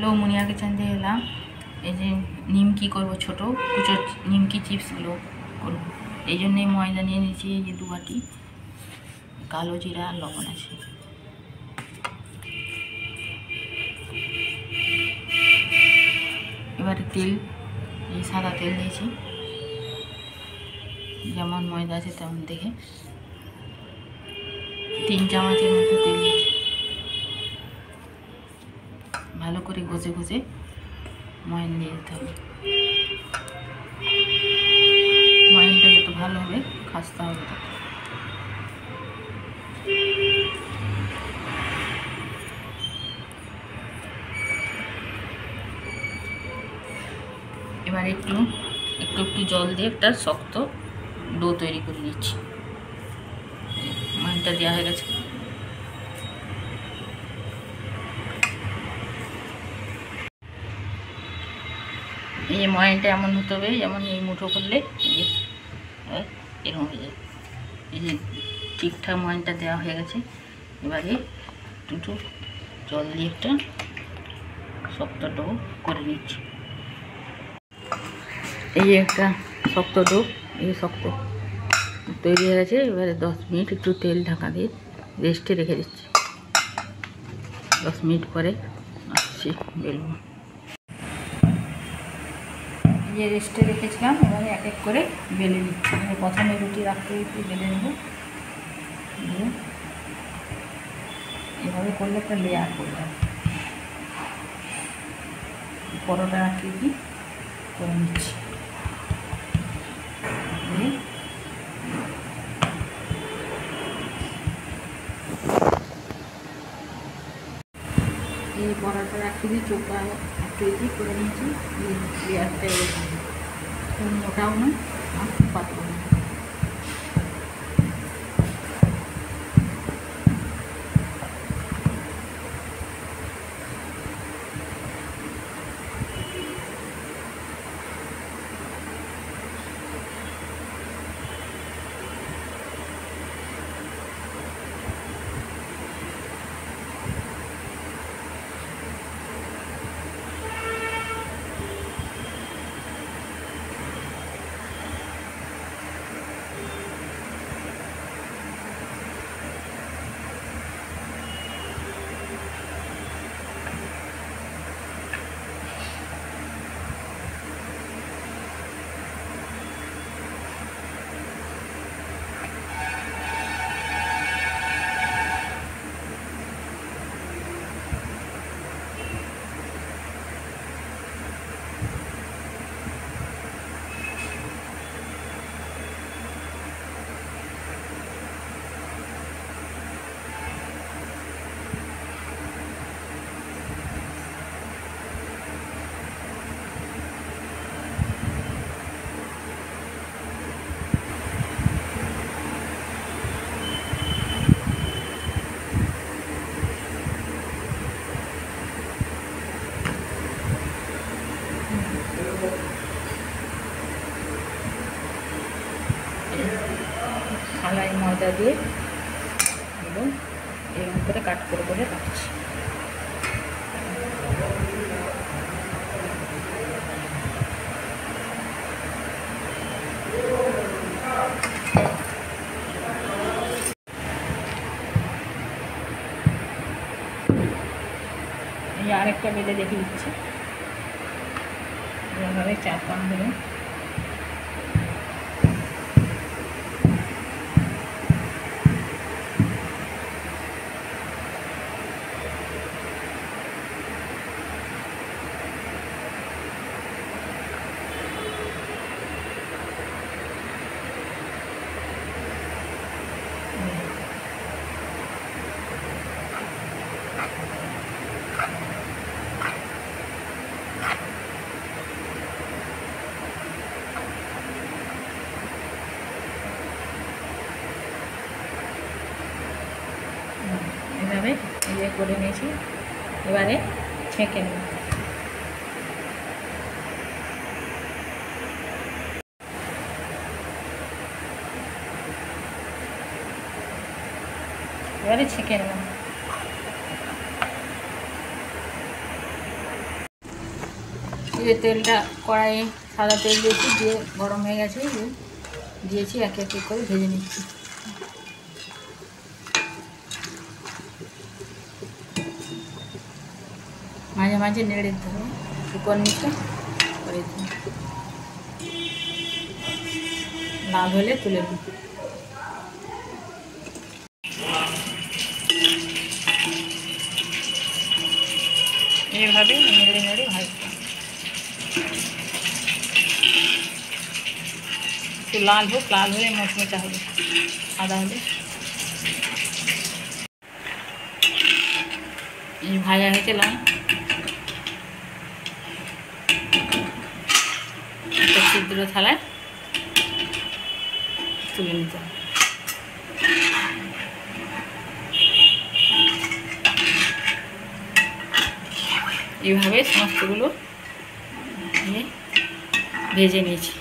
Hello, মুনিয়া kitchen দিয়ে এলাম। এই যে নিমকি করবো, ছোটো কুচো নিমকি চিপসগুলো করবো। এই জন্যে ময়দা নিয়ে নিয়েছি, এই যে 2 বাটি, কালো জিরা আর লবণ আছে। এবারে তেল, এই সাদা তেল দিয়েছি, যেমন ময়দা আছে তেমন দেখে 3 চামচের মতো তেল দিয়েছি। ভালো করে ঘষে ঘষে ময়ান দিয়ে দিতে হবে। ময়ানটা যত ভালো হবে খাস্তা হবে তত। এবার একটু জল দিয়ে একটা শক্ত ডো তৈরি করে নিচ্ছি। ময়ানটা দেওয়া হয়ে গেছে। এই ময়ানটা এমন হতে হবে, যেমন এই মুঠো করলে এরকম হয়ে যায়। এই যে ঠিকঠাক ময়ানটা দেওয়া হয়ে গেছে। এবারে একটু জল দিয়ে একটা শক্ত ডো করে নিচ্ছি। এই যে একটা শক্ত ডো, এই শক্ত তৈরি হয়ে গেছে। এবারে 10 মিনিট একটু তেল ঢাকা দিয়ে রেস্টে রেখে দিচ্ছি। 10 মিনিট পরে আসছি বেলবো। যে রেস্টে রেখেছিলাম, এবারে এক এক করে বেলে নিচ্ছি। প্রথমে রুটি রাখতে বেলে নেব। এভাবে করলে একটা লেয়ার করবে। পরোটা রাখতে করে নিচ্ছি। এই পরোটা রাখতে চোখা একটু করে নিয়েছি। লেয়ারটা এরকম খুব মোটাও না আর খুব পাতলা না। থালায় ময়দা দিয়ে এবং এরকম করে কাট করে রাখছি। এই আরেকটা বেলে দেখে দিচ্ছি। এভাবে 4-5 দিন এভাবে করে নিয়েছি। এবারে ছেঁকে নেব। এবারে ছেঁকে নেব। যে তেলটা কড়াইয়ে সাদা তেল দিয়েছি, দিয়ে গরম হয়ে গেছে, দিয়েছি একে একে করে ভেজে নিচ্ছি। মাঝে মাঝে নেড়ে দিতে হবে, উপর নিচে করে দিতে হবে। লাল হলে তুলে দিই। এইভাবে নেড়ে নেড়ে ভাজতে হবে। একটু লাল হোক, লাল হলে মচমচা হবে, সাদা হলে। এই ভাজা হয়েছে লাল, একটা ছিদ্র থালায় তুলে নিতে হবে। এইভাবে সমস্তগুলো ভেজে নিয়েছি।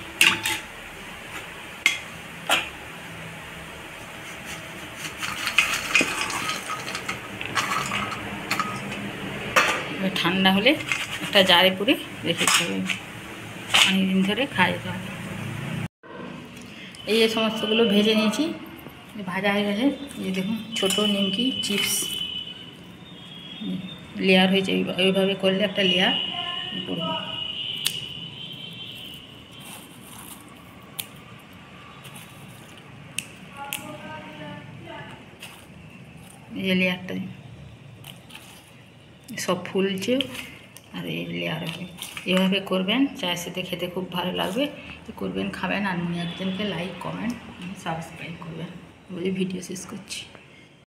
ঠান্ডা হলে একটা জারে পুরে রেখে দিতে হবে, অনেকদিন ধরে খাওয়া যেতে হবে। এই যে সমস্তগুলো ভেজে নিয়েছি, ভাজা হয়ে গেছে। এই দেখুন ছোটো নিমকি চিপস লেয়ার হয়েছে, এইভাবে করলে একটা লেয়ার পড়বে। এই যে লেয়ারটা সব ফুলছে আর এই লেয়ার হবে। এভাবে করবেন, চায়ের সাথে খেতে খুব ভালো লাগবে। করবেন, খাবেন, আর একজনকে লাইক কমেন্ট সাবস্ক্রাইব করবেন। বলে ভিডিও শেষ করছি।